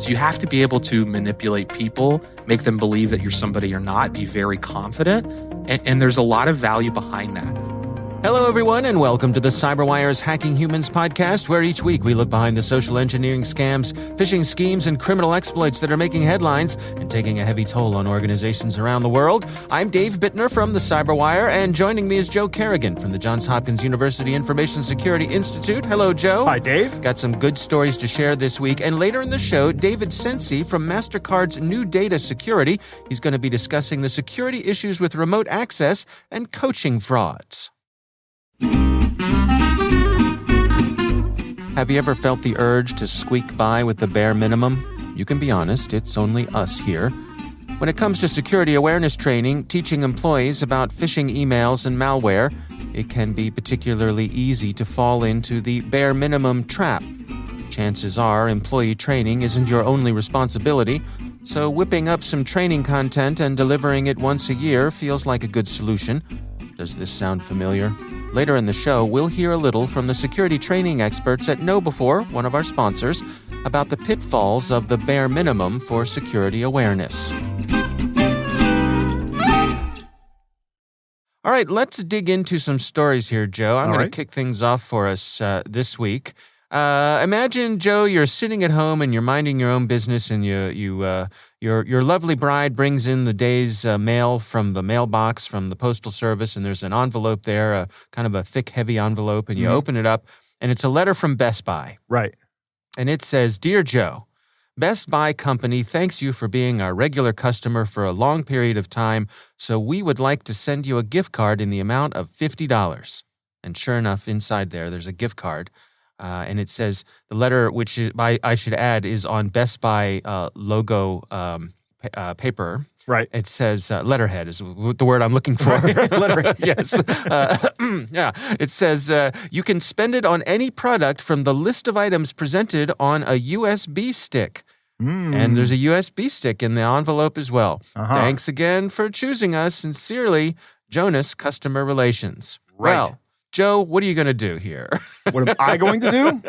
So you have to be able to manipulate people, make them believe that you're somebody you're not, be very confident. And there's a lot of value behind that. Hello, everyone, and welcome to the CyberWire's Hacking Humans podcast, where each week we look behind the social engineering scams, phishing schemes, and criminal exploits that are making headlines and taking a heavy toll on organizations around the world. I'm Dave Bittner from the CyberWire, and joining me is Joe Kerrigan from the Johns Hopkins University Information Security Institute. Hello, Joe. Hi, Dave. Got some good stories to share this week. And later in the show, David Sensi from MasterCard's New Data Security. He's going to be discussing the security issues with remote access and coaching frauds. Have you ever felt the urge to squeak by with the bare minimum? You can be honest, it's only us here. When it comes to security awareness training, teaching employees about phishing emails and malware, it can be particularly easy to fall into the bare minimum trap. Chances are employee training isn't your only responsibility, so whipping up some training content and delivering it once a year feels like a good solution. Does this sound familiar? Later in the show, we'll hear a little from the security training experts at KnowBe4, one of our sponsors, about the pitfalls of the bare minimum for security awareness. All right, let's dig into some stories here, Joe. I'm going to kick things off for us this week. Imagine, Joe, you're sitting at home and you're minding your own business, and your lovely bride brings in the day's mail from the mailbox from the Postal Service, and there's an envelope there, kind of a thick, heavy envelope, and you open it up, and it's a letter from Best Buy. Right. And it says, "Dear Joe, Best Buy Company thanks you for being our regular customer for a long period of time, so we would like to send you a gift card in the amount of $50. And sure enough, inside there's a gift card. And it says the letter, which I should add, is on Best Buy logo paper. Right. It says letterhead is the word I'm looking for. Letterhead, yes. Yeah. It says you can spend it on any product from the list of items presented on a USB stick. And there's a USB stick in the envelope as well. Thanks again for choosing us. Sincerely, Jonas, Customer Relations." Right. Well, Joe, what are you going to do here? What am I going to do?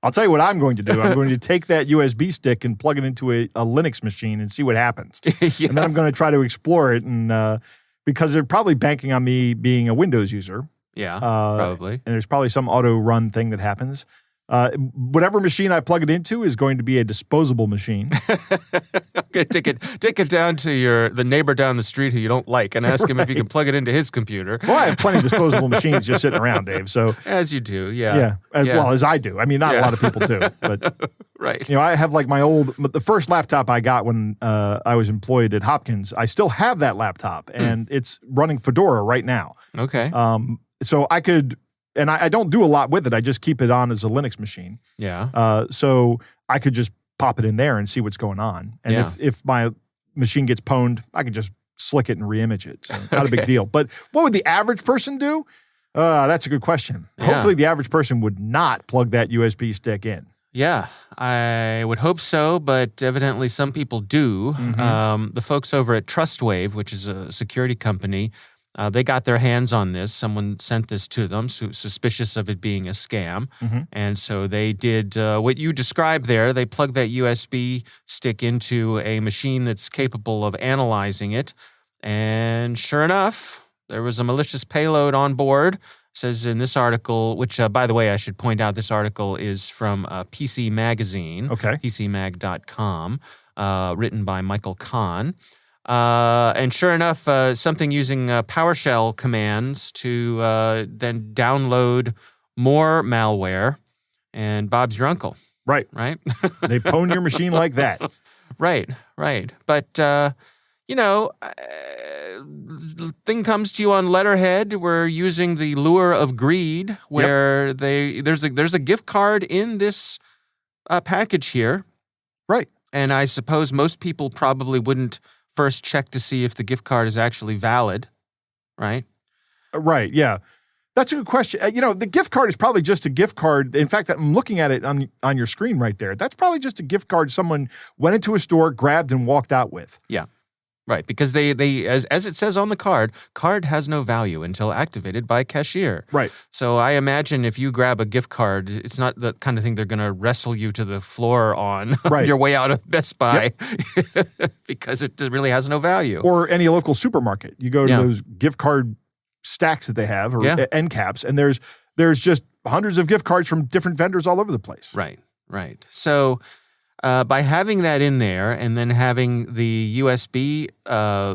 I'll tell you what I'm going to do. I'm going to take that USB stick and plug it into a Linux machine and see what happens. Yeah. And then I'm going to try to explore it, and because they're probably banking on me being a Windows user. Yeah, probably. And there's probably some auto run thing that happens. Whatever machine I plug it into is going to be a disposable machine. Okay, take it down to the neighbor down the street who you don't like, and ask him if you can plug it into his computer. Well, I have plenty of disposable machines just sitting around, Dave. So as you do, yeah. Yeah, well, as I do. I mean, not a lot of people do, but right. I have like the first laptop I got when I was employed at Hopkins. I still have that laptop, and it's running Fedora right now. Okay. So I could. And I don't do a lot with it. I just keep it on as a Linux machine. Yeah. So I could just pop it in there and see what's going on. And if my machine gets pwned, I can just slick it and reimage it. So not a big deal. But what would the average person do? That's a good question. Yeah. Hopefully the average person would not plug that USB stick in. Yeah, I would hope so, but evidently some people do. The folks over at TrustWave, which is a security company, they got their hands on this. Someone sent this to them, suspicious of it being a scam. And so they did what you described there. They plugged that USB stick into a machine that's capable of analyzing it. And sure enough, there was a malicious payload on board. It says in this article, which, by the way, I should point out, this article is from PC Magazine, PCMag.com, written by Michael Kahn. And sure enough, something using PowerShell commands to then download more malware, and Bob's your uncle. Right. Right? They pwn your machine like that. Right. But, thing comes to you on letterhead. We're using the lure of greed, where there's a gift card in this package here. Right. And I suppose most people probably wouldn't first check to see if the gift card is actually valid, right? Right, yeah. That's a good question. The gift card is probably just a gift card. In fact, I'm looking at it on your screen right there. That's probably just a gift card someone went into a store, grabbed, and walked out with. Yeah. Right, because they as it says on the card has no value until activated by cashier. Right. So I imagine if you grab a gift card, it's not the kind of thing they're going to wrestle you to the floor on your way out of Best Buy because it really has no value. Or any local supermarket. You go to those gift card stacks that they have, or end caps, and there's just hundreds of gift cards from different vendors all over the place. Right. So by having that in there and then having the USB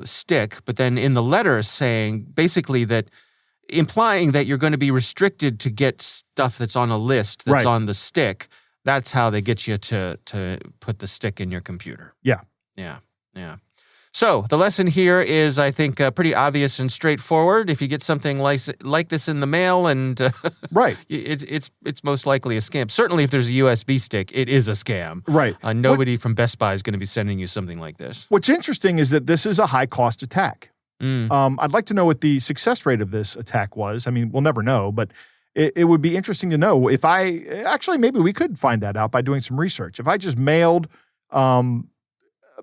stick, but then in the letter saying basically that implying that you're going to be restricted to get stuff that's on a list that's on the stick, that's how they get you to put the stick in your computer. Yeah. So the lesson here is, I think, pretty obvious and straightforward. If you get something like this in the mail, and it's most likely a scam. Certainly, if there's a USB stick, it is a scam. Right. Nobody from Best Buy is going to be sending you something like this. What's interesting is that this is a high-cost attack. I'd like to know what the success rate of this attack was. I mean, we'll never know, but it would be interesting to know. If maybe we could find that out by doing some research. If I just mailed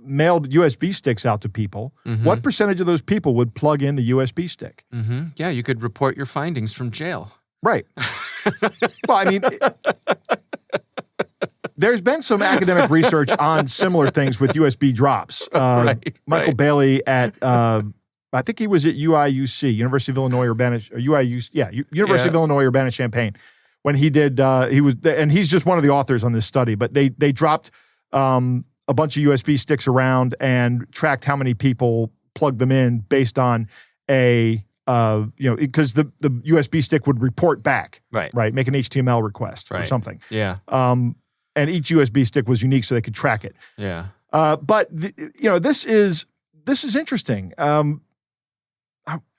USB sticks out to people, what percentage of those people would plug in the USB stick? Yeah, you could report your findings from jail. Right. Well, I mean, there's been some academic research on similar things with USB drops. Michael Bailey at, I think he was at UIUC, University of Illinois University of Illinois Urbana-Champaign, when he did, and he's just one of the authors on this study, but they dropped a bunch of USB sticks around and tracked how many people plugged them in based on because the USB stick would report back, right, make an HTML request or something. Yeah. And each USB stick was unique, so they could track it. Yeah. But this is interesting. I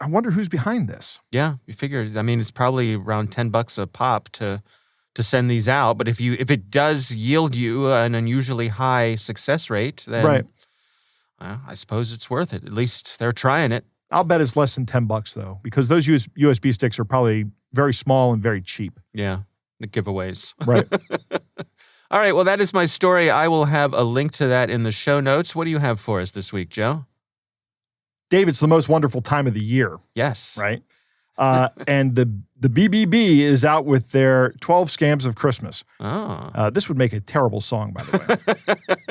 wonder who's behind this. Yeah, you figure. I mean, it's probably around $10 a pop to send these out. But if it does yield you an unusually high success rate, then I suppose it's worth it. At least they're trying it. I'll bet it's less than $10 though, because those USB sticks are probably very small and very cheap. Yeah, the giveaways. Right. All right. Well, that is my story. I will have a link to that in the show notes. What do you have for us this week, Joe? Dave, it's the most wonderful time of the year. Yes. Right. And the BBB is out with their 12 Scams of Christmas. Oh. This would make a terrible song, by the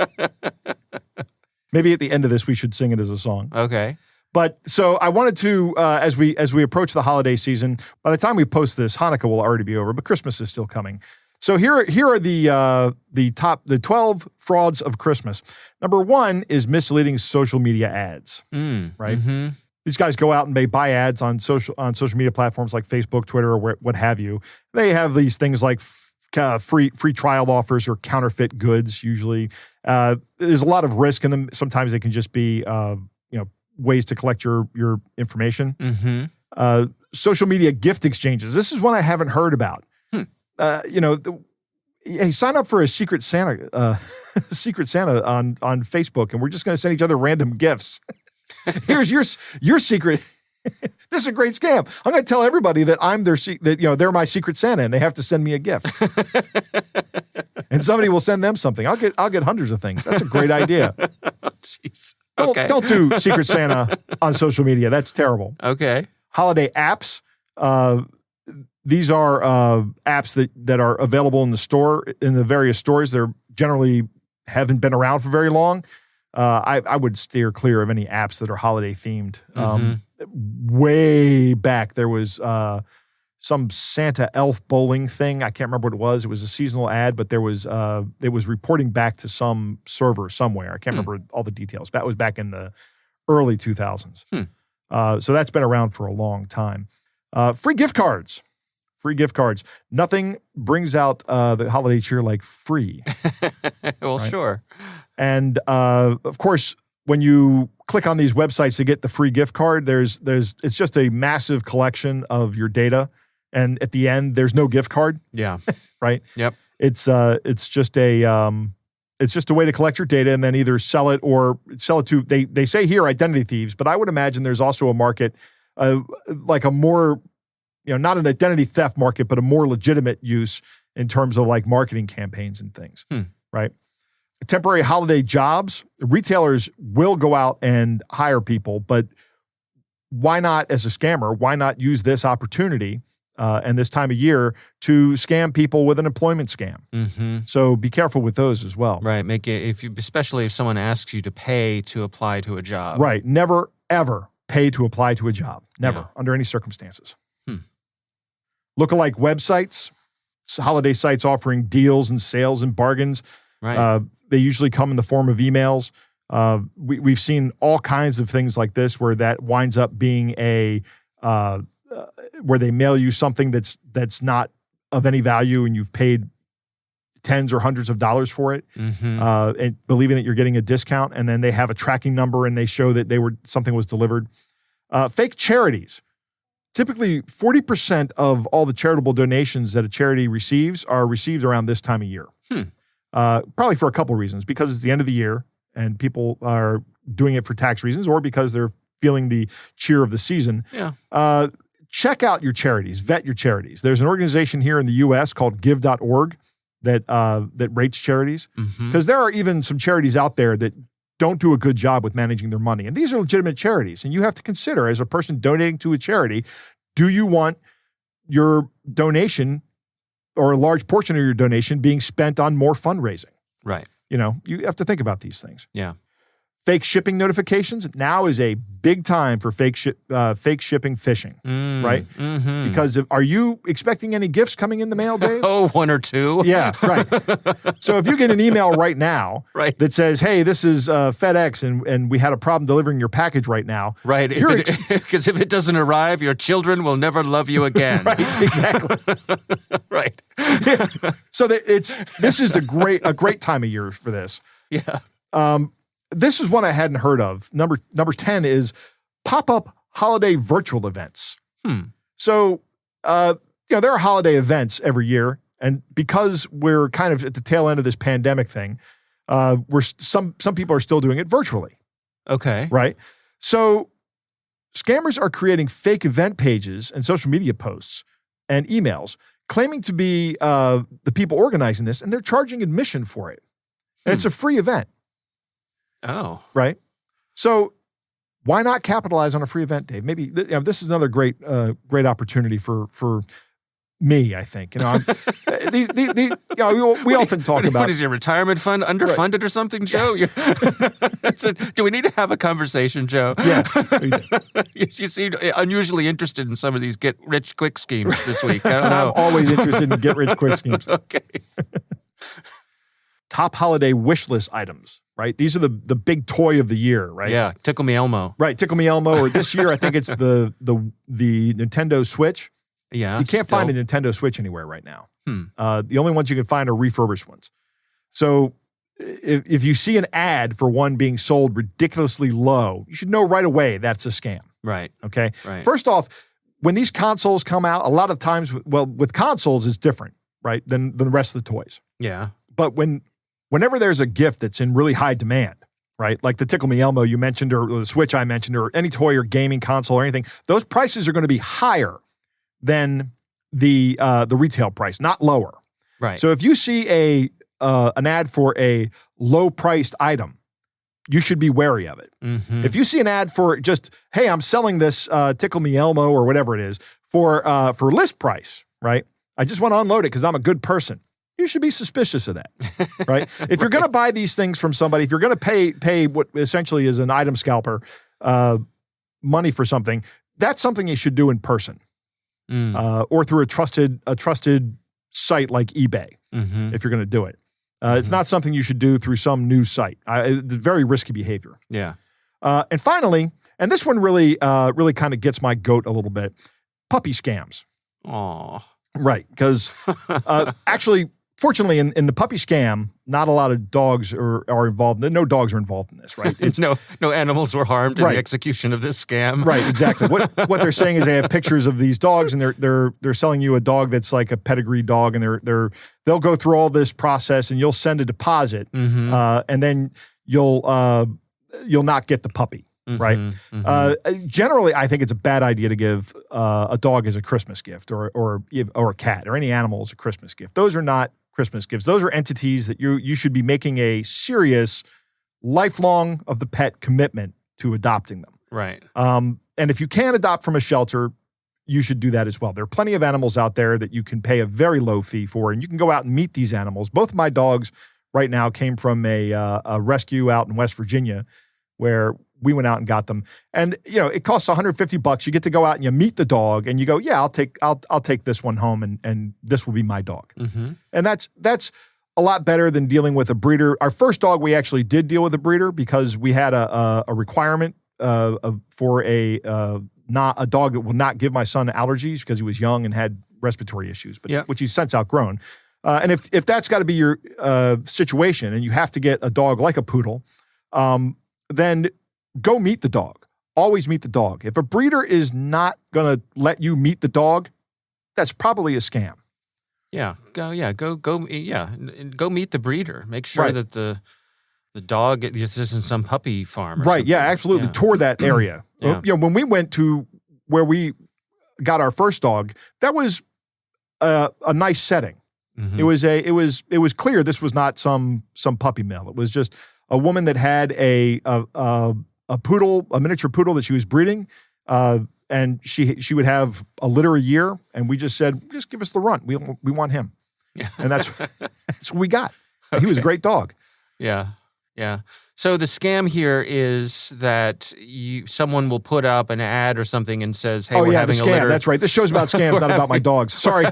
way. Maybe at the end of this, we should sing it as a song. Okay. But so I wanted to, as we approach the holiday season, by the time we post this, Hanukkah will already be over, but Christmas is still coming. So here are the 12 frauds of Christmas. Number 1 is misleading social media ads. Right. Mm-hmm. These guys go out and they buy ads on social media platforms like Facebook, Twitter, or what have you. They have these things like free trial offers or counterfeit goods. Usually, there's a lot of risk in them. Sometimes they can just be ways to collect your information. Mm-hmm. Social media gift exchanges. This is one I haven't heard about. Hey, sign up for a Secret Santa on Facebook, and we're just going to send each other random gifts. Here's your secret. This is a great scam. I'm going to tell everybody that I'm they're my Secret Santa, and they have to send me a gift. And somebody will send them something. I'll get hundreds of things. That's a great idea. Jeez. Don't do Secret Santa on social media. That's terrible. Okay. Holiday apps. These are apps that are available in the various stores. They're generally haven't been around for very long. I would steer clear of any apps that are holiday themed. Way back, there was some Santa elf bowling thing. I can't remember what it was. It was a seasonal ad, but it was reporting back to some server somewhere. I can't remember all the details. That was back in the early 2000s. So that's been around for a long time. Free gift cards. Nothing brings out the holiday cheer like free. Well, right? Sure. And of course, when you click on these websites to get the free gift card, it's just a massive collection of your data, and at the end, there's no gift card. Yeah. Right. Yep. It's just a way to collect your data and then either sell it to. They say here identity thieves, but I would imagine there's also a market, like a more, not an identity theft market, but a more legitimate use in terms of like marketing campaigns and things. Right. temporary holiday jobs. Retailers will go out and hire people, but why not, as a scammer, why not use this opportunity and this time of year to scam people with an employment scam? Mm-hmm. So be careful with those as well. Right. Make it, especially if someone asks you to pay to apply to a job. Right. Never, ever pay to apply to a job. Never, under any circumstances. Lookalike websites, holiday sites offering deals and sales and bargains. Right. They usually come in the form of emails. We've seen all kinds of things like this where that winds up being where they mail you something that's not of any value and you've paid tens or hundreds of dollars for it, and believing that you're getting a discount, and then they have a tracking number and they show that something was delivered. Fake charities. Typically, 40% of all the charitable donations that a charity receives are received around this time of year. Probably for a couple reasons, because it's the end of the year and people are doing it for tax reasons, or because they're feeling the cheer of the season. Yeah. Check out your charities, vet your charities. There's an organization here in the U.S. called give.org that rates charities, because there are even some charities out there that don't do a good job with managing their money. And these are legitimate charities. And you have to consider, as a person donating to a charity, do you want your donation or a large portion of your donation being spent on more fundraising? Right. You have to think about these things. Yeah. Fake shipping notifications. Now is a big time for fake shipping phishing, right? Because are you expecting any gifts coming in the mail, Dave? Oh, one or two. Yeah, right. So if you get an email right now that says, hey, this is FedEx and we had a problem delivering your package right now. Right, because if it doesn't arrive, your children will never love you again. Right, exactly. Right. Yeah. So this is a great time of year for this. Yeah. This is one I hadn't heard of. Number 10 is pop-up holiday virtual events. So, there are holiday events every year, and because we're kind of at the tail end of this pandemic thing, some people are still doing it virtually. Okay. Right? So, scammers are creating fake event pages and social media posts and emails claiming to be the people organizing this, and they're charging admission for it. And it's a free event. Oh. Right? So why not capitalize on a free event, Dave? Maybe this is another great opportunity for me, I think. We often talk about... What is your retirement fund underfunded or something, Joe? Do we need to have a conversation, Joe? Yeah. You seem unusually interested in some of these get-rich-quick schemes this week. I don't know. I'm always interested in get-rich-quick schemes. Okay. Top holiday wish list items, right? These are the big toy of the year, right? Yeah, Tickle Me Elmo. Right, Tickle Me Elmo, or this year I think it's the Nintendo Switch. Yeah. You can't find a Nintendo Switch anywhere right now. The only ones you can find are refurbished ones. So if you see an ad for one being sold ridiculously low, you should know right away that's a scam. Right. Okay? Right. First off, when these consoles come out, a lot of times, with consoles it's different, right, than the rest of the toys. Yeah. But whenever there's a gift that's in really high demand, right, like the Tickle Me Elmo you mentioned, or the Switch I mentioned, or any toy or gaming console or anything, those prices are going to be higher than the retail price, not lower. Right. So if you see an ad for a low-priced item, you should be wary of it. If you see an ad for just, hey, I'm selling this Tickle Me Elmo or whatever it is for list price, right? I just want to unload it because I'm a good person. You should be suspicious of that, right? If you're going to buy these things from somebody, if you're going to pay what essentially is an item scalper money for something, that's something you should do in person, or through a trusted site like eBay. If you're going to do it, it's not something you should do through some news site. It's very risky behavior. Yeah. And finally, and this one really kind of gets my goat a little bit: puppy scams. Aw. Right, because actually, fortunately, in the puppy scam, not a lot of dogs are involved. No dogs are involved in this, right? It's no animals were harmed in the execution of this scam. Right, exactly. What they're saying is they have pictures of these dogs, and they're selling you a dog that's like a pedigree dog, and they'll go through all this process, and you'll send a deposit, and then you'll not get the puppy. Right. Generally, I think it's a bad idea to give a dog as a Christmas gift, or a cat, or any animal as a Christmas gift. Those are not Christmas gifts. Those are entities that you should be making a serious lifelong of the pet commitment to adopting them. Right. And if you can adopt from a shelter, you should do that as well. There are plenty of animals out there that you can pay a very low fee for, and you can go out and meet these animals. Both of my dogs right now came from a rescue out in West Virginia where we went out and got them. And, it costs $150. You get to go out and you meet the dog and you go, yeah, I'll take this one home and this will be my dog. Mm-hmm. And that's a lot better than dealing with a breeder. Our first dog, we actually did deal with a breeder because we had a requirement for a dog that will not give my son allergies because he was young and had respiratory issues, which he's since outgrown. And if that's got to be your situation and you have to get a dog like a poodle, then go meet the dog. Always meet the dog. If a breeder is not going to let you meet the dog, that's probably a scam. Yeah. Go meet the breeder. Make sure that the dog, this isn't some puppy farm or something. Yeah, absolutely. Tour that area. Yeah. When we went to where we got our first dog, that was a nice setting. Mm-hmm. It was clear this was not some puppy mill. It was just a woman that had a poodle, a miniature poodle that she was breeding, and she would have a litter a year, and we just said, just give us the runt. We want him, and that's what we got. He was a great dog. Yeah. Yeah. So the scam here is that someone will put up an ad or something and says, "Hey, we're having the scam. a litter." That's right. This show's about scams, not about my dogs. Sorry.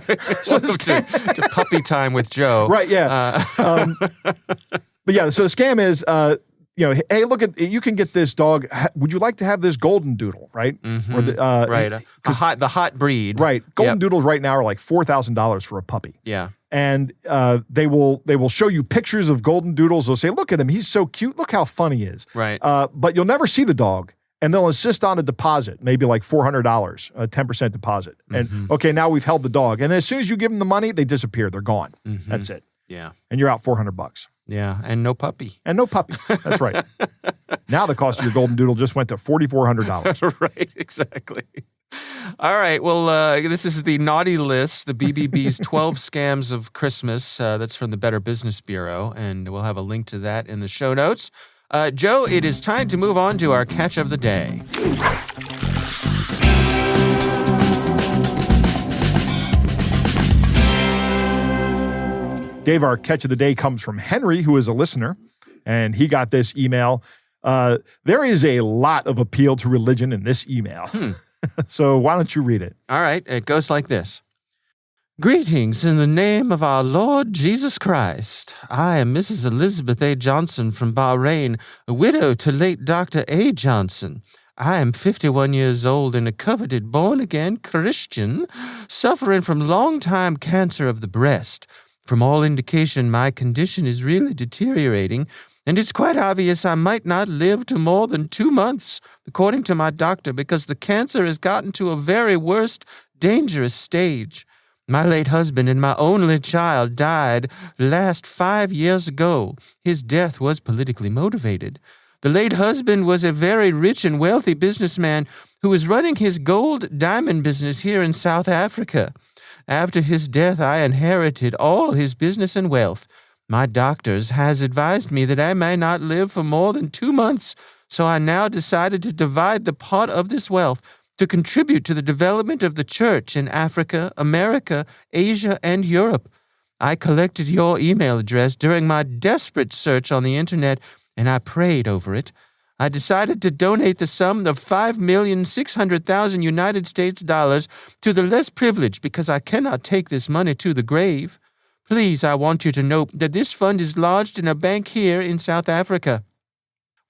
So to puppy time with Joe. Right. Yeah. But yeah. So the scam is, hey, look you can get this dog. Would you like to have this golden doodle? Right. Mm-hmm. Or the hot breed. Right. Golden doodles right now are like $4,000 for a puppy. Yeah. And they will show you pictures of golden doodles. They'll say, look at him. He's so cute. Look how fun he is. Right. But you'll never see the dog. And they'll insist on a deposit, maybe like $400, a 10% deposit. And okay, now we've held the dog. And then as soon as you give them the money, they disappear. They're gone. Mm-hmm. That's it. Yeah. And you're out $400. Yeah. And no puppy. That's right. Now the cost of your golden doodle just went to $4,400. Right. Exactly. All right. Well, this is the naughty list, the BBB's 12 scams of Christmas. That's from the Better Business Bureau, and we'll have a link to that in the show notes. Joe, it is time to move on to our catch of the day. Dave, our catch of the day comes from Henry, who is a listener, and he got this email. There is a lot of appeal to religion in this email. So why don't you read it? All right. It goes like this. Greetings in the name of our Lord Jesus Christ. I am Mrs. Elizabeth A. Johnson from Bahrain, a widow to late Dr. A. Johnson. I am 51 years old and a coveted born-again Christian, suffering from long-time cancer of the breast. From all indication, my condition is really deteriorating, and it's quite obvious I might not live to more than 2 months, according to my doctor, because the cancer has gotten to a very worst, dangerous stage. My late husband and my only child died last 5 years ago. His death was politically motivated. The late husband was a very rich and wealthy businessman who was running his gold diamond business here in South Africa. After his death, I inherited all his business and wealth. My doctors has advised me that I may not live for more than 2 months, so I now decided to divide the pot of this wealth to contribute to the development of the church in Africa, America, Asia, and Europe. I collected your email address during my desperate search on the internet, and I prayed over it. I decided to donate the sum of $5,600,000 United States dollars to the less privileged because I cannot take this money to the grave. Please, I want you to know that this fund is lodged in a bank here in South Africa.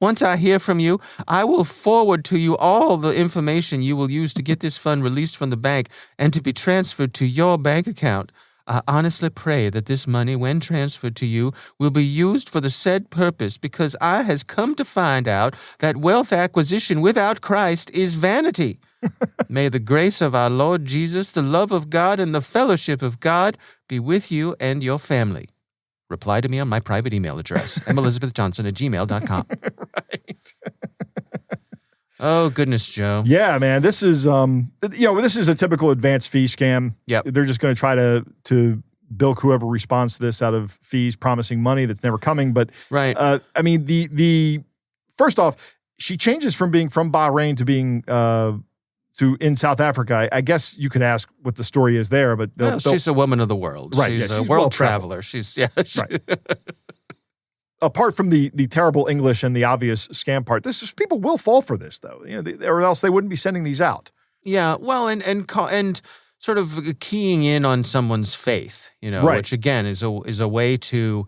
Once I hear from you, I will forward to you all the information you will use to get this fund released from the bank and to be transferred to your bank account. I honestly pray that this money, when transferred to you, will be used for the said purpose, because I has come to find out that wealth acquisition without Christ is vanity. May the grace of our Lord Jesus, the love of God, and the fellowship of God be with you and your family. Reply to me on my private email address, melizabethjohnson@gmail.com. Right. Oh, goodness, Joe. Yeah, man. This is this is a typical advance fee scam. Yep. They're just going to try to bilk whoever responds to this out of fees, promising money that's never coming. But right. I mean, the first off, she changes from being from Bahrain to being to in South Africa. I guess you could ask what the story is there, but she's a woman of the world. Right, She's yeah, a she's world traveler. She's right. Apart from the terrible English and the obvious scam part, people will fall for this though, or else they wouldn't be sending these out. Yeah, well, and sort of keying in on someone's faith, right. which again is a way to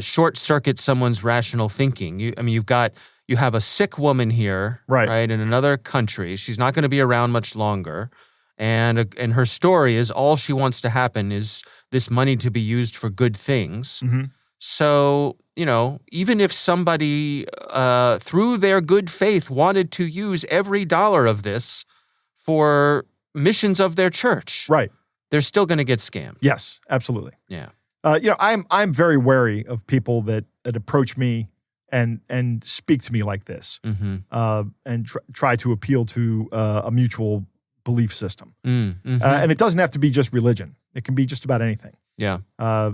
short circuit someone's rational thinking. You have a sick woman here, right, in another country. She's not going to be around much longer, and her story is all she wants to happen is this money to be used for good things. Mm-hmm. So, even if somebody through their good faith wanted to use every dollar of this for missions of their church, right, they're still going to get scammed. Yes, absolutely. Yeah. I'm very wary of people that approach me and speak to me like this, and try to appeal to a mutual belief system. Mm-hmm. And it doesn't have to be just religion; it can be just about anything. Yeah. I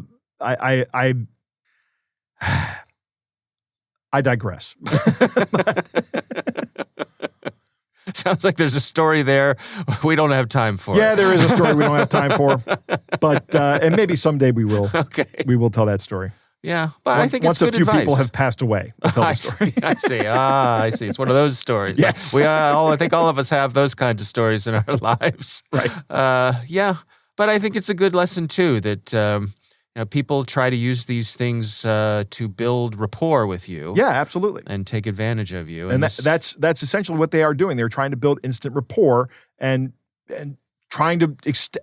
digress. Sounds like there's a story there we don't have time for. Yeah, there is a story we don't have time for, but and maybe someday we will. Okay, we will tell that story. Yeah, but I think it's once good a few advice. People have passed away. We'll tell the story. I see. I see. It's one of those stories. Yes, I think all of us have those kinds of stories in our lives. Right. Yeah, but I think it's a good lesson too that people try to use these things to build rapport with you. Yeah, absolutely. And take advantage of you. And that's essentially what they are doing. They're trying to build instant rapport and trying to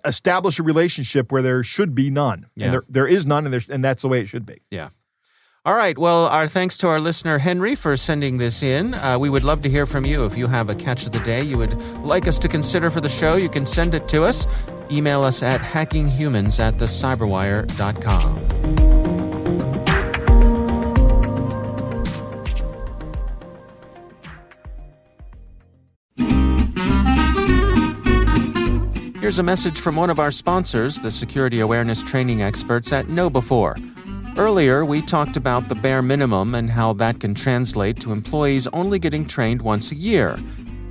establish a relationship where there should be none. Yeah. And there is none, and that's the way it should be. Yeah. All right. Well, our thanks to our listener, Henry, for sending this in. We would love to hear from you. If you have a catch of the day you would like us to consider for the show, you can send it to us. Email us at hackinghumans@thecyberwire.com. Here's a message from one of our sponsors, the security awareness training experts at KnowBe4. Earlier, we talked about the bare minimum and how that can translate to employees only getting trained once a year.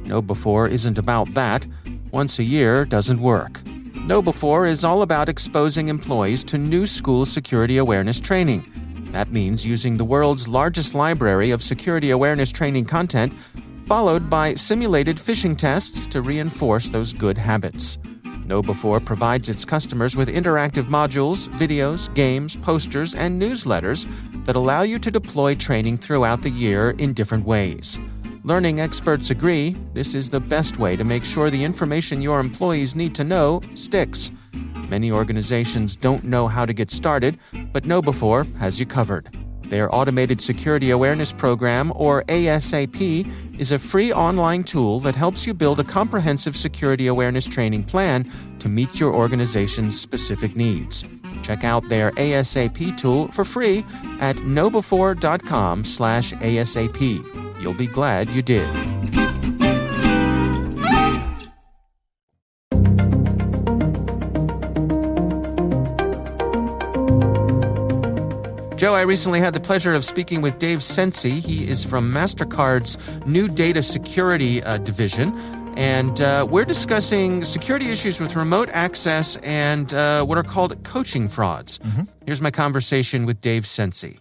KnowBe4 isn't about that. Once a year doesn't work. KnowBe4 is all about exposing employees to new school security awareness training. That means using the world's largest library of security awareness training content, followed by simulated phishing tests to reinforce those good habits. KnowBe4 provides its customers with interactive modules, videos, games, posters, and newsletters that allow you to deploy training throughout the year in different ways. Learning experts agree this is the best way to make sure the information your employees need to know sticks. Many organizations don't know how to get started, but KnowBe4 has you covered. Their Automated Security Awareness Program, or ASAP, is a free online tool that helps you build a comprehensive security awareness training plan to meet your organization's specific needs. Check out their ASAP tool for free at knowbe4.com/ASAP. You'll be glad you did. Joe, I recently had the pleasure of speaking with Dave Sensi. He is from MasterCard's new data security division. And we're discussing security issues with remote access and what are called coaching frauds. Mm-hmm. Here's my conversation with Dave Sensi.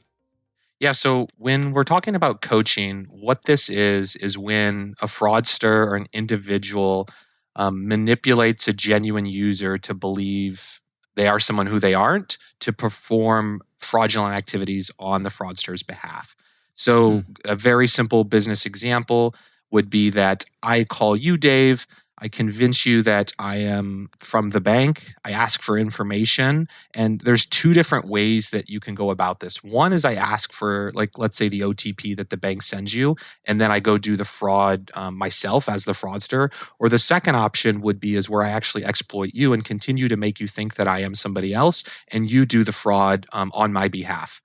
Yeah, so when we're talking about coaching, what this is when a fraudster or an individual manipulates a genuine user to believe they are someone who they aren't, to perform fraudulent activities on the fraudster's behalf. So a very simple business example would be that I call you, Dave. I convince you that I am from the bank. I ask for information. And there's two different ways that you can go about this. One is I ask for, like, let's say the OTP that the bank sends you, and then I go do the fraud myself as the fraudster. Or the second option would be is where I actually exploit you and continue to make you think that I am somebody else, and you do the fraud on my behalf.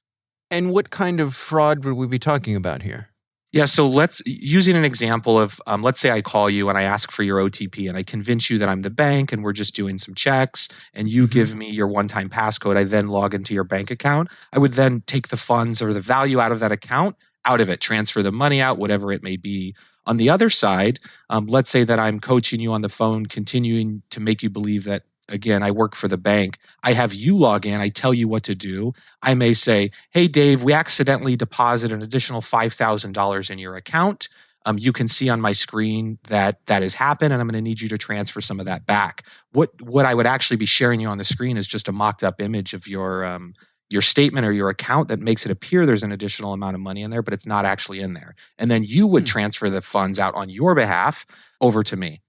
And what kind of fraud would we be talking about here? Yeah, so let's using an example of let's say I call you and I ask for your OTP and I convince you that I'm the bank and we're just doing some checks and you Mhm. give me your one-time passcode. I then log into your bank account. I would then take the funds or the value out of that account, out of it, transfer the money out, whatever it may be. On the other side, let's say that I'm coaching you on the phone, continuing to make you believe that, again, I work for the bank. I have you log in. I tell you what to do. I may say, hey, Dave, we accidentally deposited an additional $5,000 in your account. You can see on my screen that that has happened, and I'm going to need you to transfer some of that back. What I would actually be sharing you on the screen is just a mocked up image of your statement or your account that makes it appear there's an additional amount of money in there, but it's not actually in there. And then you would Hmm. transfer the funds out on your behalf over to me.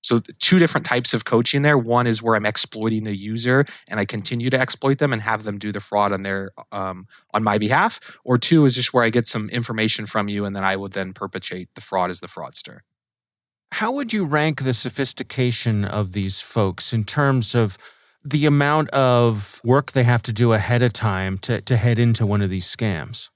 So two different types of coaching there. One is where I'm exploiting the user and I continue to exploit them and have them do the fraud on my behalf. Or two is just where I get some information from you and then I would then perpetrate the fraud as the fraudster. How would you rank the sophistication of these folks in terms of the amount of work they have to do ahead of time to head into one of these scams?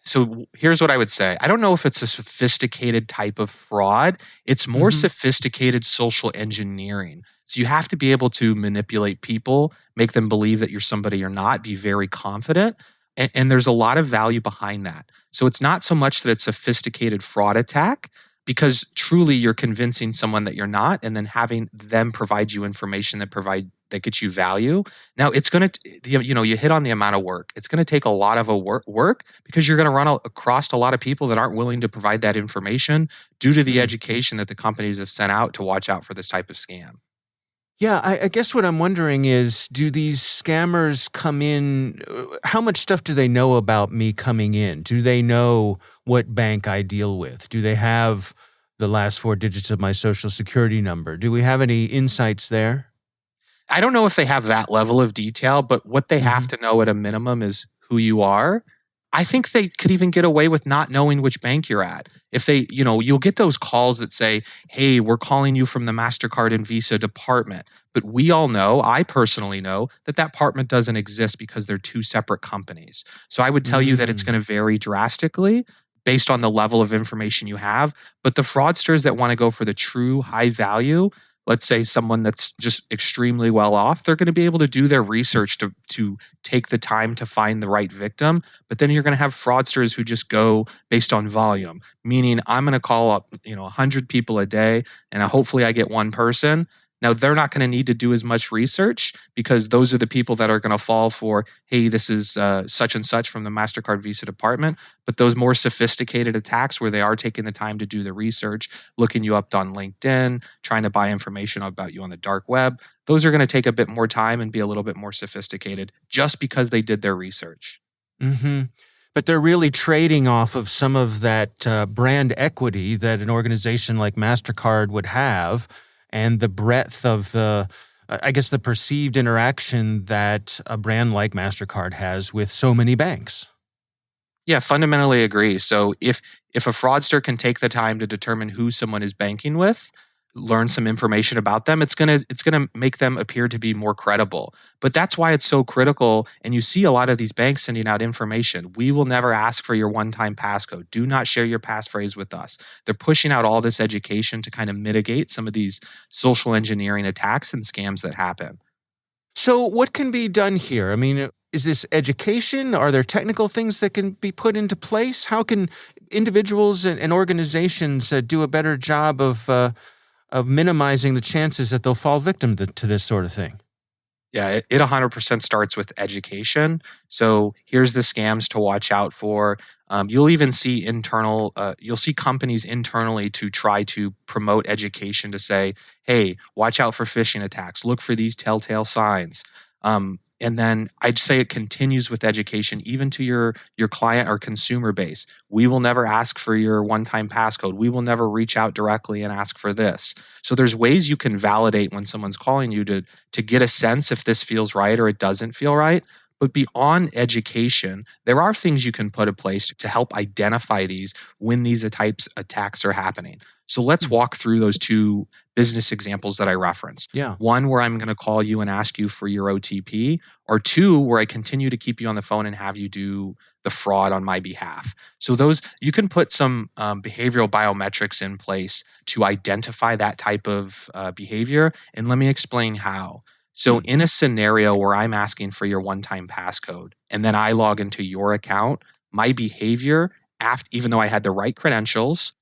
So here's what I would say. I don't know if it's a sophisticated type of fraud. It's more Hmm. sophisticated social engineering. So you have to be able to manipulate people, make them believe that you're somebody you're not, be very confident. And there's a lot of value behind that. So it's not so much that it's sophisticated fraud attack, because truly you're convincing someone that you're not and then having them provide you information that gets you value. Now it's going to, you hit on the amount of work. It's going to take a lot of work because you're going to run across a lot of people that aren't willing to provide that information due to the Hmm. education that the companies have sent out to watch out for this type of scam. Yeah, I guess what I'm wondering is, do these scammers come in? How much stuff do they know about me coming in? Do they know what bank I deal with? Do they have the last four digits of my social security number? Do we have any insights there? I don't know if they have that level of detail, but what they have Hmm. to know at a minimum is who you are. I think they could even get away with not knowing which bank you're at. If they, you'll get those calls that say, hey, we're calling you from the MasterCard and Visa department. But we all know, I personally know, that that department doesn't exist because they're two separate companies. So I would tell you that it's going to vary drastically based on the level of information you have. But the fraudsters that want to go for the true high value, let's say someone that's just extremely well off, they're going to be able to do their research to take the time to find the right victim. But then you're going to have fraudsters who just go based on volume, meaning I'm going to call up 100 people a day and hopefully I get one person. Now they're not going to need to do as much research because those are the people that are going to fall for, hey, this is such and such from the MasterCard Visa department. But those more sophisticated attacks where they are taking the time to do the research, looking you up on LinkedIn, trying to buy information about you on the dark web, those are going to take a bit more time and be a little bit more sophisticated just because they did their research. Hmm. But they're really trading off of some of that brand equity that an organization like MasterCard would have, and the breadth of I guess, the perceived interaction that a brand like MasterCard has with so many banks. Yeah, fundamentally agree. So if a fraudster can take the time to determine who someone is banking with, learn some information about them, it's gonna make them appear to be more credible. But that's why it's so critical. And you see a lot of these banks sending out information. We will never ask for your one-time passcode. Do not share your passphrase with us. They're pushing out all this education to kind of mitigate some of these social engineering attacks and scams that happen. So, what can be done here? I mean, is this education? Are there technical things that can be put into place? How can individuals and organizations do a better job of minimizing the chances that they'll fall victim to this sort of thing? Yeah, it 100% starts with education. So here's the scams to watch out for. You'll even see you'll see companies internally to try to promote education to say, hey, watch out for phishing attacks. Look for these telltale signs. And then I'd say it continues with education, even to your client or consumer base. We will never ask for your one-time passcode. We will never reach out directly and ask for this. So there's ways you can validate when someone's calling you to get a sense if this feels right or it doesn't feel right. But beyond education, there are things you can put in place to help identify these when these types of attacks are happening. So let's walk through those two business examples that I referenced. Yeah. One where I'm going to call you and ask you for your OTP, or two where I continue to keep you on the phone and have you do the fraud on my behalf. So those you can put some behavioral biometrics in place to identify that type of behavior. And let me explain how. So in a scenario where I'm asking for your one-time passcode and then I log into your account, my behavior, even though I had the right credentials,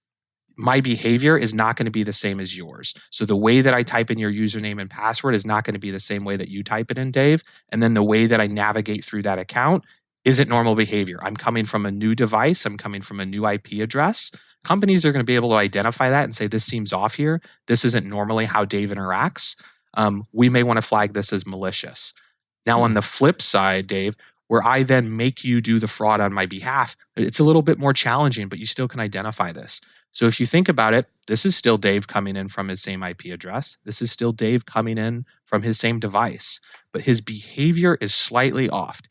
my behavior is not going to be the same as yours. So the way that I type in your username and password is not going to be the same way that you type it in, Dave. And then the way that I navigate through that account isn't normal behavior. I'm coming from a new device. I'm coming from a new IP address. Companies are going to be able to identify that and say, this seems off here. This isn't normally how Dave interacts. We may want to flag this as malicious. Now, on the flip side, Dave, where I then make you do the fraud on my behalf, it's a little bit more challenging, but you still can identify this. So if you think about it, this is still Dave coming in from his same IP address. This is still Dave coming in from his same device, but his behavior is slightly off.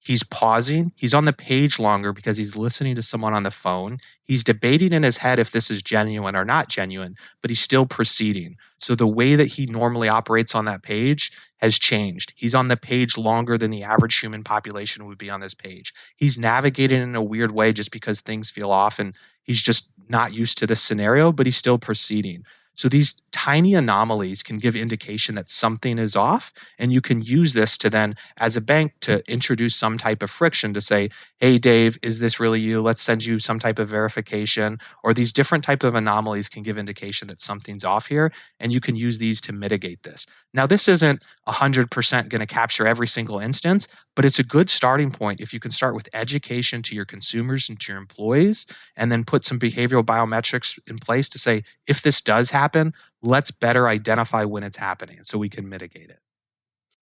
He's pausing. He's on the page longer because he's listening to someone on the phone. He's debating in his head if this is genuine or not genuine, but he's still proceeding. So the way that he normally operates on that page has changed. He's on the page longer than the average human population would be on this page. He's navigating in a weird way just because things feel off and he's just not used to this scenario, but he's still proceeding. So these tiny anomalies can give indication that something is off, and you can use this to then, as a bank, to introduce some type of friction to say, hey, Dave, is this really you? Let's send you some type of verification. Or these different types of anomalies can give indication that something's off here, and you can use these to mitigate this. Now, this isn't 100% going to capture every single instance, but it's a good starting point if you can start with education to your consumers and to your employees, and then put some behavioral biometrics in place to say, if this does happen, let's better identify when it's happening so we can mitigate it.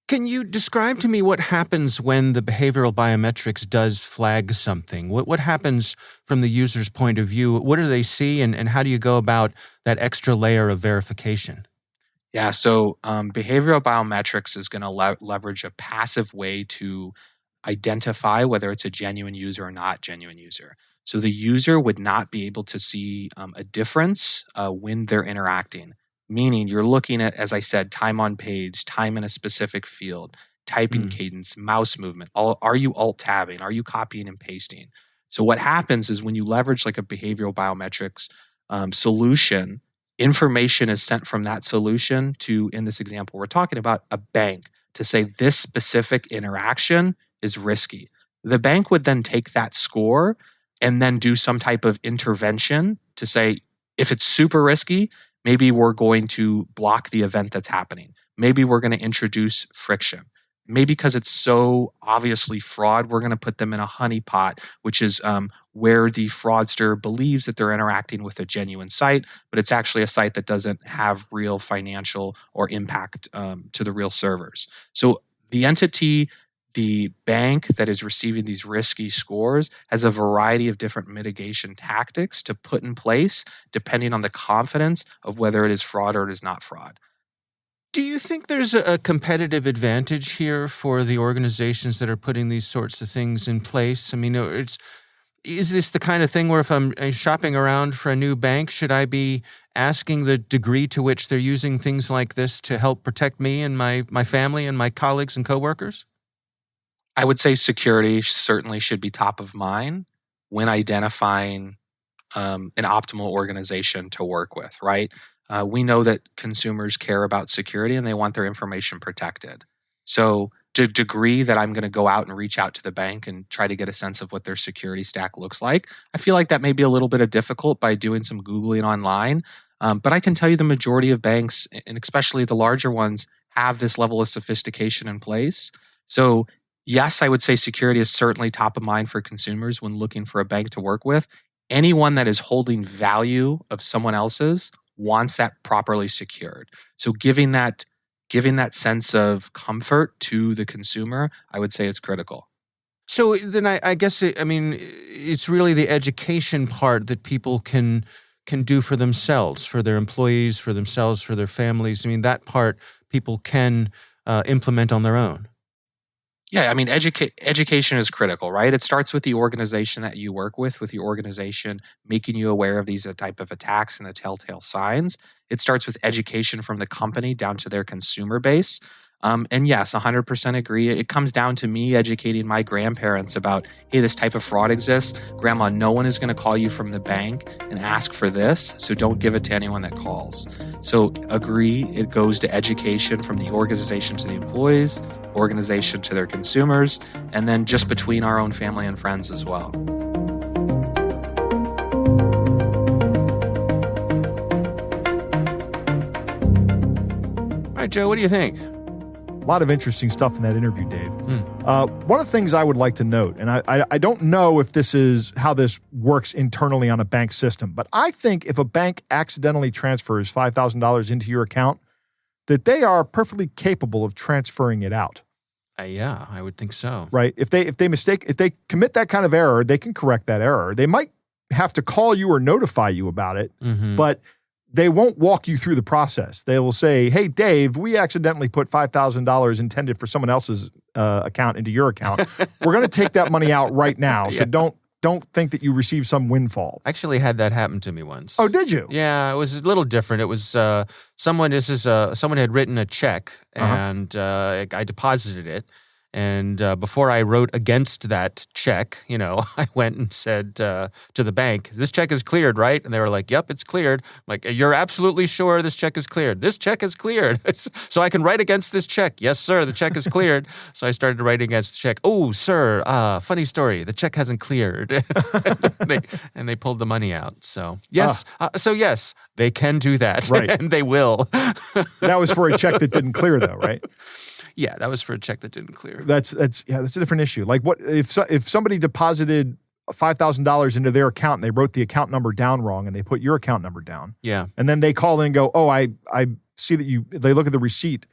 Can you describe to me what happens when the behavioral biometrics does flag something? What happens from the user's point of view? What do they see, and how do you go about that extra layer of verification? Yeah, so behavioral biometrics is going to leverage a passive way to identify whether it's a genuine user or not genuine user. So the user would not be able to see a difference when they're interacting. Meaning you're looking at, as I said, time on page, time in a specific field, typing cadence, mouse movement. Are you alt tabbing? Are you copying and pasting? So what happens is when you leverage like a behavioral biometrics solution, information is sent from that solution to, in this example we're talking about, a bank to say this specific interaction is risky. The bank would then take that score and then do some type of intervention to say, if it's super risky, maybe we're going to block the event that's happening. Maybe we're going to introduce friction. Maybe because it's so obviously fraud, we're going to put them in a honeypot, which is where the fraudster believes that they're interacting with a genuine site, but it's actually a site that doesn't have real financial or impact to the real servers. So the entity, the bank that is receiving these risky scores, has a variety of different mitigation tactics to put in place depending on the confidence of whether it is fraud or it is not fraud. Do you think there's a competitive advantage here for the organizations that are putting these sorts of things in place? I mean, is this the kind of thing where if I'm shopping around for a new bank, should I be asking the degree to which they're using things like this to help protect me and my family and my colleagues and coworkers? I would say security certainly should be top of mind when identifying an optimal organization to work with, right? We know that consumers care about security and they want their information protected. So, to the degree that I'm going to go out and reach out to the bank and try to get a sense of what their security stack looks like, I feel like that may be a little bit of difficult by doing some Googling online. But I can tell you the majority of banks, and especially the larger ones, have this level of sophistication in place. So, yes, I would say security is certainly top of mind for consumers when looking for a bank to work with. Anyone that is holding value of someone else's wants that properly secured. So giving that sense of comfort to the consumer, I would say is critical. So then I guess it's really the education part that people can do for themselves, for their employees, for themselves, for their families. I mean, that part people can implement on their own. Yeah, I mean, education is critical, right? It starts with the organization that you work with your organization making you aware of these type of attacks and the telltale signs. It starts with education from the company down to their consumer base. And yes, 100% agree. It comes down to me educating my grandparents about, hey, this type of fraud exists. Grandma, no one is going to call you from the bank and ask for this, so don't give it to anyone that calls. So agree, it goes to education from the organization to the employees, organization to their consumers, and then just between our own family and friends as well. All right, Joe, what do you think? A lot of interesting stuff in that interview, Dave. One of the things I would like to note, and I don't know if this is how this works internally on a bank system, but I think if a bank accidentally transfers $5,000 into your account, that they are perfectly capable of transferring it out. Yeah, I would think so. Right? If they commit that kind of error, they can correct that error. They might have to call you or notify you about it, but they won't walk you through the process. They will say, hey, Dave, we accidentally put $5,000 intended for someone else's account into your account. We're going to take that money out right now. So don't think that you received some windfall. I actually had that happen to me once. Oh, did you? Yeah, it was a little different. It was someone had written a check and I deposited it. And before I wrote against that check, I went and said to the bank, this check is cleared, right? And they were like, yep, it's cleared. I'm like, you're absolutely sure this check is cleared? This check is cleared. So I can write against this check. Yes, sir, the check is cleared. So I started writing against the check. Oh, sir, funny story. The check hasn't cleared. and they pulled the money out. So yes, yes, they can do that. Right. And they will. That was for a check that didn't clear though, right? Yeah, that was for a check that didn't clear. That's a different issue. Like what if somebody deposited $5,000 into their account and they wrote the account number down wrong and they put your account number down. Yeah. And then they call in and go, "Oh, I see that they look at the receipt."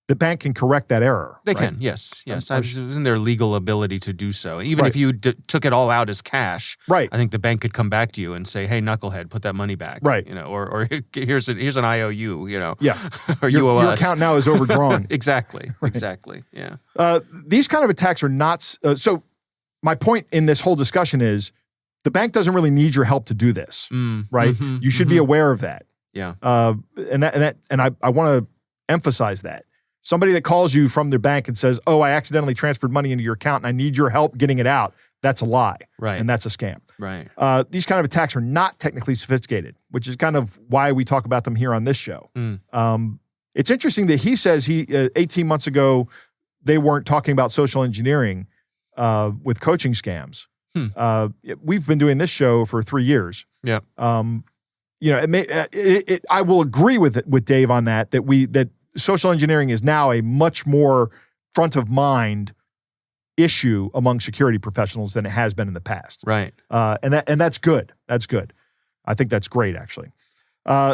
The bank can correct that error. They right? can, yes. It's in their legal ability to do so. Even if you took it all out as cash, right. I think the bank could come back to you and say, "Hey, knucklehead, put that money back." Right. Or here's an IOU. Yeah. Or you owe us. Your account now is overdrawn. Exactly. Right. Exactly. Yeah. These kind of attacks are not. So my point in this whole discussion is the bank doesn't really need your help to do this, right? You should be aware of that. Yeah. And I want to emphasize that. Somebody that calls you from their bank and says, "Oh, I accidentally transferred money into your account and I need your help getting it out," that's a lie. Right. And that's a scam. Right. These kind of attacks are not technically sophisticated, which is kind of why we talk about them here on this show. It's interesting that he says 18 months ago, they weren't talking about social engineering with coaching scams. We've been doing this show for 3 years. Yeah. I will agree with Dave on that social engineering is now a much more front of mind issue among security professionals than it has been in the past. Right. And that's good. That's good. I think that's great, actually.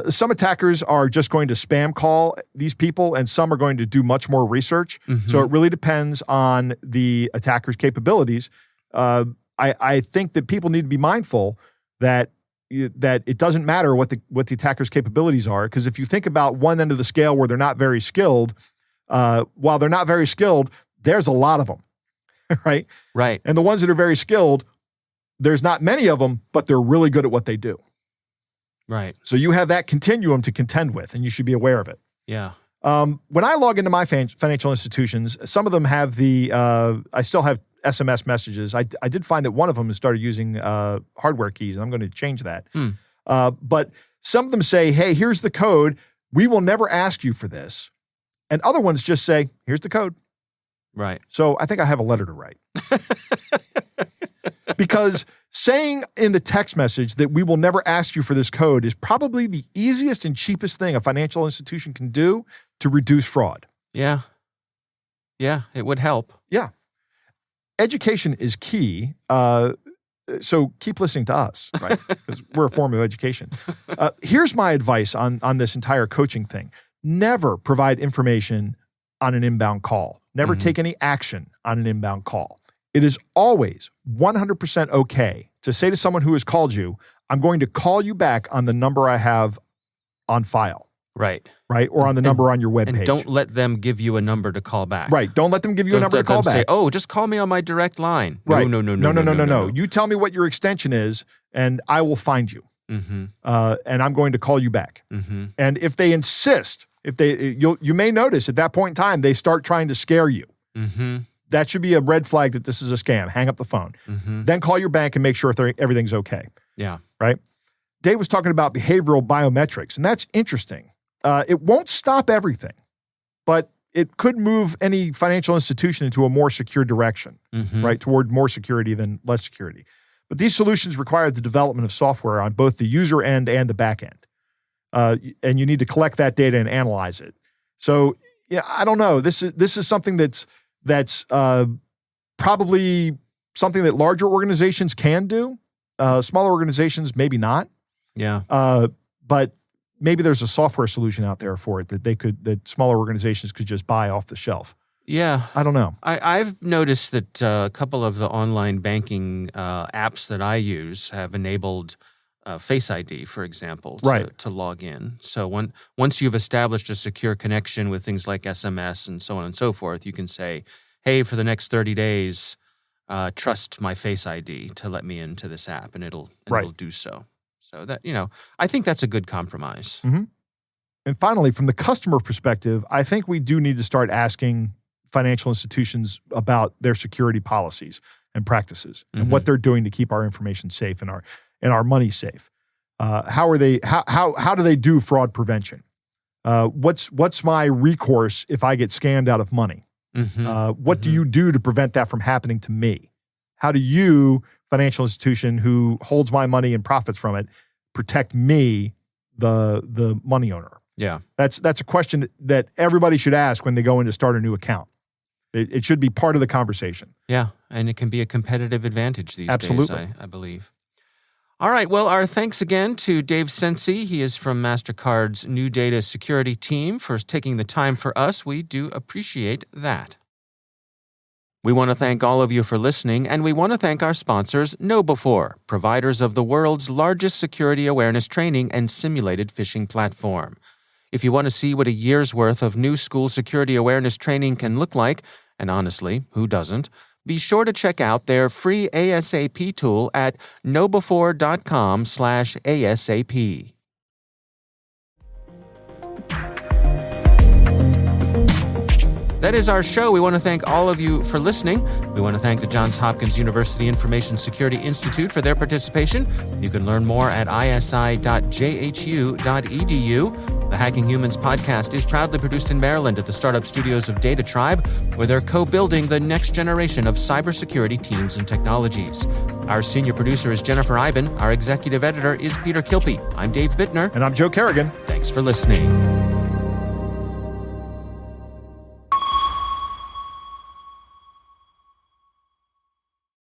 Some attackers are just going to spam call these people, and some are going to do much more research. So it really depends on the attacker's capabilities. I think that people need to be mindful that it doesn't matter what the attacker's capabilities are, because if you think about one end of the scale where they're not very skilled, while they're not very skilled, there's a lot of them, right? Right. And the ones that are very skilled, there's not many of them, but they're really good at what they do. Right. So you have that continuum to contend with, and you should be aware of it. Yeah. When I log into my financial institutions, some of them have I still have SMS messages. I did find that one of them has started using hardware keys, and I'm going to change that. But some of them say, "Hey, here's the code. We will never ask you for this." And other ones just say, "Here's the code." Right. So I think I have a letter to write. Because saying in the text message that we will never ask you for this code is probably the easiest and cheapest thing a financial institution can do to reduce fraud. Yeah. Yeah, it would help. Yeah. Education is key. So keep listening to us, right? Because we're a form of education. Here's my advice on this entire coaching thing. Never provide information on an inbound call. Never take any action on an inbound call. It is always 100% okay to say to someone who has called you, "I'm going to call you back on the number I have on file." Right. Or on the number on your webpage. And don't let them give you a number to call back. Right. Don't let them give you a number to call back. Say, oh, just call me on my direct line. Right. No. You tell me what your extension is, and I will find you. Mm-hmm. And I'm going to call you back. Mm-hmm. And if they insist, you may notice at that point in time, they start trying to scare you. Mm-hmm. That should be a red flag that this is a scam. Hang up the phone. Mm-hmm. Then call your bank and make sure everything's okay. Yeah. Right? Dave was talking about behavioral biometrics, and that's interesting. It won't stop everything, but it could move any financial institution into a more secure direction, right? Toward more security than less security. But these solutions require the development of software on both the user end and the back end. And you need to collect that data and analyze it. So, yeah, I don't know. This is something that's probably something that larger organizations can do. Smaller organizations, maybe not. Yeah. But maybe there's a software solution out there for it that smaller organizations could just buy off the shelf. Yeah. I don't know. I've noticed that a couple of the online banking apps that I use have enabled Face ID, for example, to log in. So once you've established a secure connection with things like SMS and so on and so forth, you can say, hey, for the next 30 days, trust my Face ID to let me into this app, and it'll do so. So that, I think that's a good compromise. Mm-hmm. And finally, from the customer perspective, I think we do need to start asking financial institutions about their security policies and practices and what they're doing to keep our information safe and our money safe. How do they do fraud prevention? What's my recourse if I get scammed out of money? What do you do to prevent that from happening to me? How do you, financial institution who holds my money and profits from it, protect me, the money owner? Yeah. That's a question that everybody should ask when they go in to start a new account. It should be part of the conversation. Yeah, and it can be a competitive advantage these days, I believe. All right, well, our thanks again to Dave Sensi. He is from MasterCard's New Data Security team for taking the time for us. We do appreciate that. We want to thank all of you for listening, and we want to thank our sponsors, KnowBe4, providers of the world's largest security awareness training and simulated phishing platform. If you want to see what a year's worth of new school security awareness training can look like, and honestly, who doesn't, be sure to check out their free ASAP tool at knowbe4.com/ASAP. That is our show. We want to thank all of you for listening. We want to thank the Johns Hopkins University Information Security Institute for their participation. You can learn more at isi.jhu.edu. The Hacking Humans podcast is proudly produced in Maryland at the startup studios of Data Tribe, where they're co-building the next generation of cybersecurity teams and technologies. Our senior producer is Jennifer Iben. Our executive editor is Peter Kilpie. I'm Dave Bittner. And I'm Joe Kerrigan. Thanks for listening.